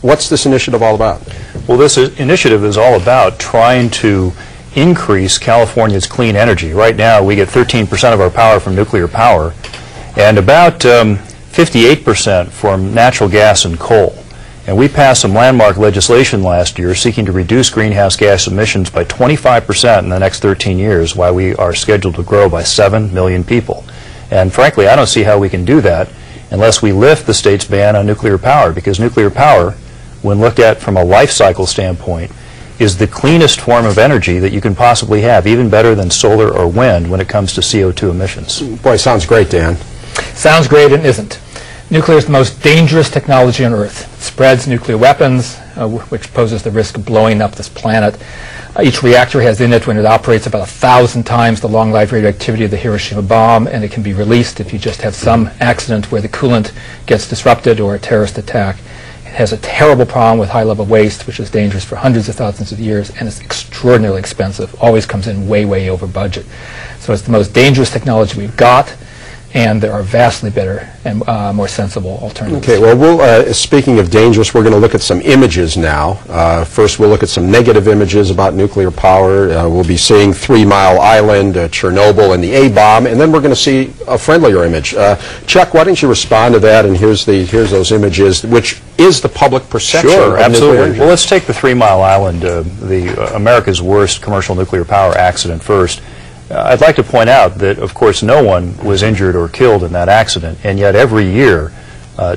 What's this initiative all about? Well, this initiative is all about trying to increase California's clean energy. Right now, we get 13% of our power from nuclear power, and about 58% from natural gas and coal. And we passed some landmark legislation last year seeking to reduce greenhouse gas emissions by 25% in the next 13 years, while we are scheduled to grow by 7 million people. And frankly, I don't see how we can do that unless we lift the state's ban on nuclear power, because nuclear power, when looked at from a life cycle standpoint, is the cleanest form of energy that you can possibly have, even better than solar or wind when it comes to CO2 emissions. Boy, sounds great, Dan. Sounds great and isn't. Nuclear is the most dangerous technology on Earth. It spreads nuclear weapons, which poses the risk of blowing up this planet. Each reactor has in it, when it operates, about 1,000 times the long-life radioactivity of the Hiroshima bomb, and it can be released if you just have some accident where the coolant gets disrupted or a terrorist attack. It has a terrible problem with high-level waste, which is dangerous for hundreds of thousands of years, and it's extraordinarily expensive. Always comes in way, way over budget. So it's the most dangerous technology we've got, and there are vastly better and more sensible alternatives. Okay, well, speaking of dangerous, we're going to look at some images now. First, we'll look at some negative images about nuclear power. We'll be seeing 3 Mile Island, Chernobyl, and the A-bomb, and then we're going to see a friendlier image. Chuck, why don't you respond to that? And here's those images, which is the public perception Sure, of absolutely. nuclear energy. Well, let's take the 3 Mile Island, America's worst commercial nuclear power accident first. I'd like to point out that, of course, no one was injured or killed in that accident, and yet every year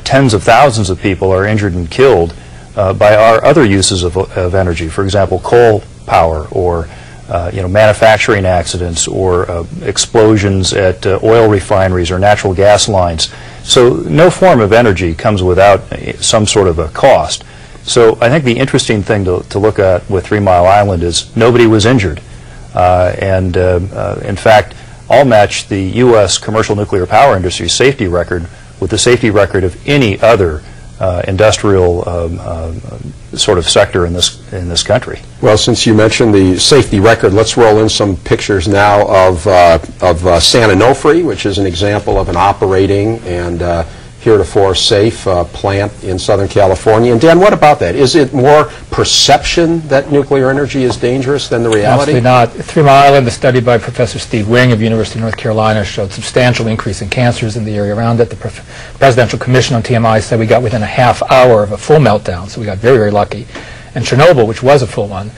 tens of thousands of people are injured and killed by our other uses of energy. For example, coal power, or manufacturing accidents, or explosions at oil refineries or natural gas lines. So no form of energy comes without some sort of a cost. So I think the interesting thing to look at with 3 Mile Island is nobody was injured. In fact, I'll match the U.S. commercial nuclear power industry's safety record with the safety record of any other industrial sort of sector in this country. Well, since you mentioned the safety record, let's roll in some pictures now of San Onofre, which is an example of an operating and heretofore safe plant in Southern California. And Dan, what about that? Is it more perception that nuclear energy is dangerous than the reality? Absolutely not. 3 Mile Island, the study by Professor Steve Wing of University of North Carolina, showed substantial increase in cancers in the area around it. The Presidential Commission on TMI said we got within a half hour of a full meltdown, so we got very, very lucky. And Chernobyl, which was a full one,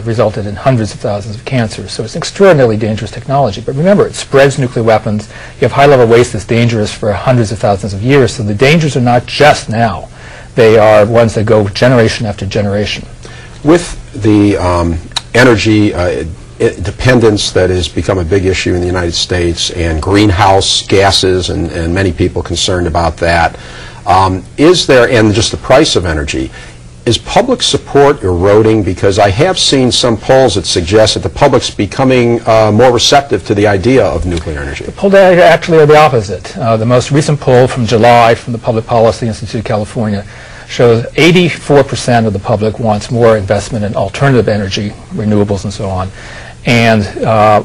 resulted in hundreds of thousands of cancers. So it's an extraordinarily dangerous technology. But remember, it spreads nuclear weapons. You have high-level waste that's dangerous for hundreds of thousands of years. So the dangers are not just now. They are ones that go generation after generation. With the energy dependence that has become a big issue in the United States, and greenhouse gases, and many people concerned about that, is there, and just the price of energy, is public support eroding? Because I have seen some polls that suggest that the public's becoming more receptive to the idea of nuclear energy. The poll data actually are the opposite. The most recent poll from July from the Public Policy Institute of California shows 84% of the public wants more investment in alternative energy, renewables and so on, and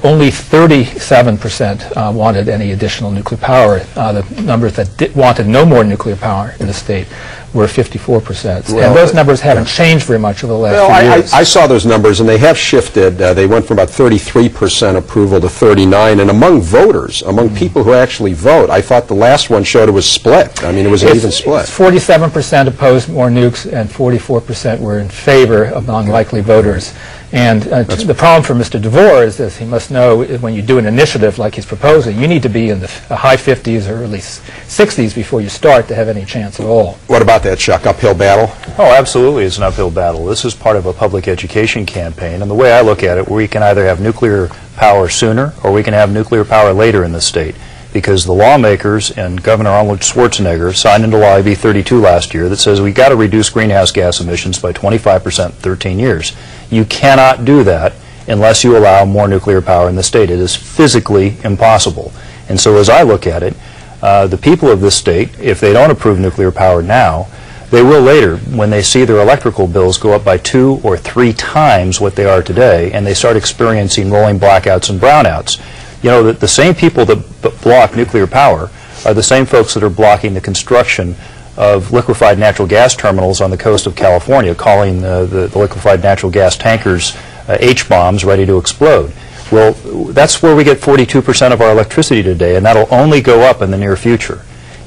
only 37% wanted any additional nuclear power. The numbers that wanted no more nuclear power in the state were 54%. Well, and those numbers haven't changed very much over the last few years. I saw those numbers, and they have shifted. They went from about 33% approval to 39%. And among voters, among people who actually vote, I thought the last one showed it was split. I mean, it was an even split. 47% opposed more nukes, and 44% were in favor of non-likely voters. And the problem for Mr. DeVore is this: he must know when you do an initiative like he's proposing, you need to be in the high 50s or at least 60s before you start to have any chance at all. What about that, Chuck? Uphill battle? Oh, absolutely, it's an uphill battle. This is part of a public education campaign, and the way I look at it, we can either have nuclear power sooner or we can have nuclear power later in the state, because the lawmakers and Governor Arnold Schwarzenegger signed into law AB 32 last year that says we've got to reduce greenhouse gas emissions by 25% in 13 years. You cannot do that unless you allow more nuclear power in the state. It is physically impossible. And so as I look at it, the people of this state, if they don't approve nuclear power now, they will later when they see their electrical bills go up by 2 or 3 times what they are today, and they start experiencing rolling blackouts and brownouts. You know, the same people that block nuclear power are the same folks that are blocking the construction of liquefied natural gas terminals on the coast of California, calling the liquefied natural gas tankers H-bombs ready to explode. Well, that's where we get 42% of our electricity today, and that'll only go up in the near future.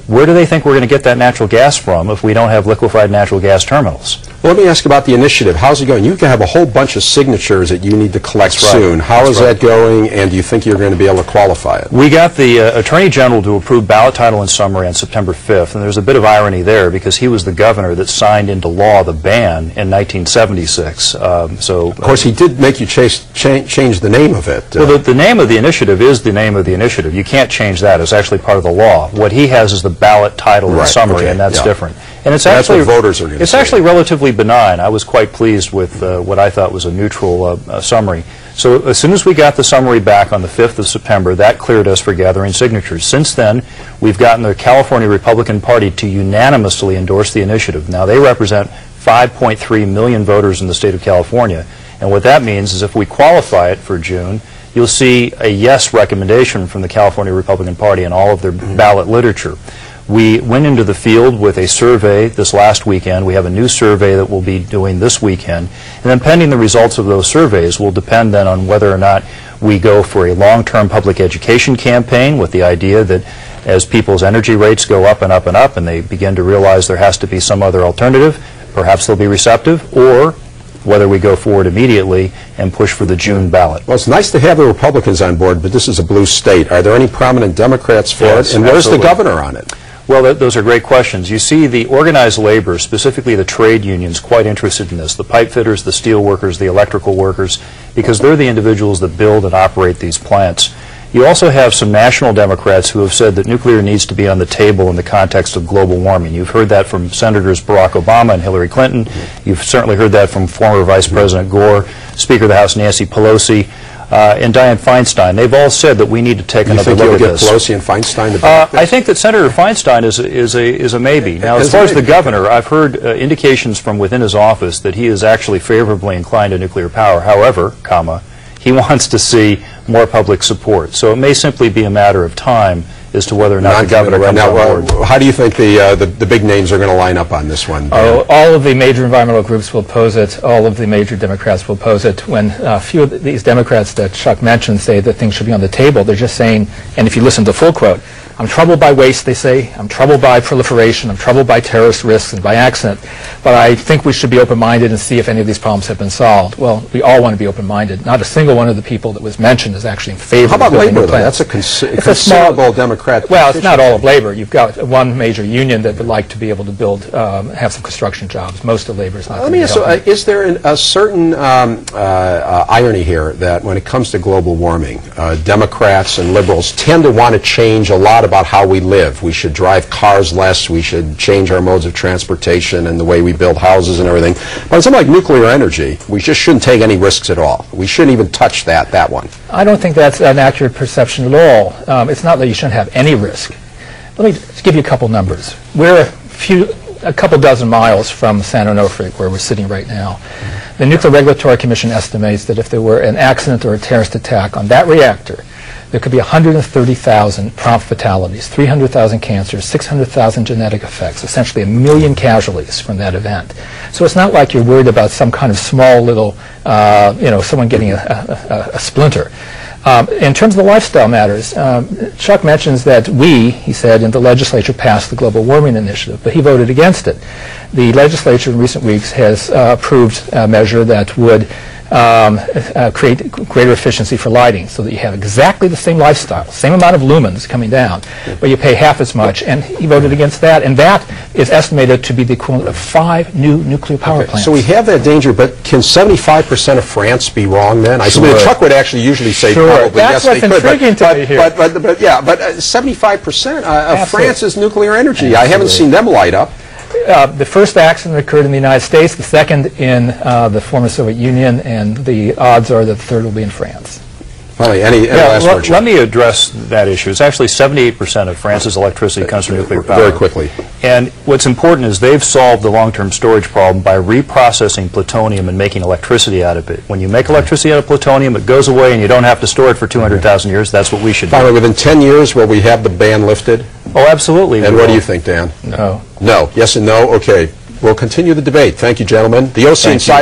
Where do they think we're going to get that natural gas from if we don't have liquefied natural gas terminals? Well, let me ask about the initiative. How's it going? You can have a whole bunch of signatures that you need to collect soon. How is that going, and do you think you're going to be able to qualify it? We got the Attorney General to approve ballot title and summary on September 5th, and there's a bit of irony there because he was the governor that signed into law the ban in 1976. Of course, he did make you change the name of it. Well, the name of the initiative is the name of the initiative. You can't change that. It's actually part of the law. What he has is the ballot title and summary, and that's different. And it's actually, that's what voters are going to say. It's actually relatively benign. I was quite pleased with what I thought was a neutral summary. So as soon as we got the summary back on the 5th of September, that cleared us for gathering signatures. Since then, we've gotten the California Republican Party to unanimously endorse the initiative. Now, they represent 5.3 million voters in the state of California. And what that means is if we qualify it for June, you'll see a yes recommendation from the California Republican Party in all of their ballot literature. We went into the field with a survey this last weekend. We have a new survey that we'll be doing this weekend. And then pending the results of those surveys will depend then on whether or not we go for a long-term public education campaign with the idea that as people's energy rates go up and up and up and they begin to realize there has to be some other alternative, perhaps they'll be receptive, or whether we go forward immediately and push for the June ballot. Well, it's nice to have the Republicans on board, but this is a blue state. Are there any prominent Democrats for Yes, it? And where's the absolutely. governor on it? Well, those are great questions. You see the organized labor, specifically the trade unions, quite interested in this. The pipe fitters, the steel workers, the electrical workers, because they're the individuals that build and operate these plants. You also have some national Democrats who have said that nuclear needs to be on the table in the context of global warming. You've heard that from Senators Barack Obama and Hillary Clinton. You've certainly heard that from former Vice President Gore, Speaker of the House Nancy Pelosi, and Dianne Feinstein. They've all said that we need to take another look at this. You think you'll get Pelosi and Feinstein to back this? I think that Senator Feinstein is a maybe. Now, as far as the governor, I've heard indications from within his office that he is actually favorably inclined to nuclear power. However, he wants to see more public support. So it may simply be a matter of time as to whether or not the governor comes on board. How do you think the big names are going to line up on this one? All of the major environmental groups will oppose it. All of the major Democrats will oppose it. When a few of these Democrats that Chuck mentioned say that things should be on the table, they're just saying, and if you listen to the full quote, I'm troubled by waste, they say. I'm troubled by proliferation. I'm troubled by terrorist risks and by accident. But I think we should be open-minded and see if any of these problems have been solved. Well, we all want to be open-minded. Not a single one of the people that was mentioned is actually in favor How about of building labor, new though? plants. That's a considerable Democrat. Well, it's not all of labor. You've got one major union that would like to be able to build, have some construction jobs. Most of labor is not. Let me ask you, is there a certain irony here that when it comes to global warming, Democrats and liberals tend to want to change a lot about how we live? We should drive cars less. We should change our modes of transportation and the way we build houses and everything. But something like nuclear energy, we just shouldn't take any risks at all. We shouldn't even touch that one. I don't think that's an accurate perception at all. It's not that you shouldn't have any risk. Let me just give you a couple numbers. We're a couple dozen miles from San Onofre, where we're sitting right now. The Nuclear Regulatory Commission estimates that if there were an accident or a terrorist attack on that reactor, there could be 130,000 prompt fatalities, 300,000 cancers, 600,000 genetic effects, essentially 1 million casualties from that event. So it's not like you're worried about some kind of small little, someone getting a splinter. In terms of the lifestyle matters, Chuck mentions that he said, in the legislature passed the Global Warming Initiative, but he voted against it. The legislature in recent weeks has approved a measure that would create greater efficiency for lighting so that you have exactly the same lifestyle, same amount of lumens coming down, but you pay half as much, and he voted against that, and that is estimated to be the equivalent of 5 new nuclear power plants. So we have that danger, but can 75% of France be wrong then? I mean, Chuck would actually usually say probably That's yes, they what's could. intriguing to me here. But 75% of France is nuclear energy. I haven't seen them light up. The first accident occurred in the United States, the second in the former Soviet Union, and the odds are that the third will be in France. Finally, any last words? Let me address that issue. It's actually 78% of France's electricity comes from nuclear power. Very quickly. And what's important is they've solved the long-term storage problem by reprocessing plutonium and making electricity out of it. When you make electricity out of plutonium, it goes away and you don't have to store it for 200,000 years. That's what we should do. Finally, within 10 years, will we have the ban lifted? Oh, absolutely. And what do you think, Dan? No. No. Yes and no? Okay. We'll continue the debate. Thank you, gentlemen. The OC Insider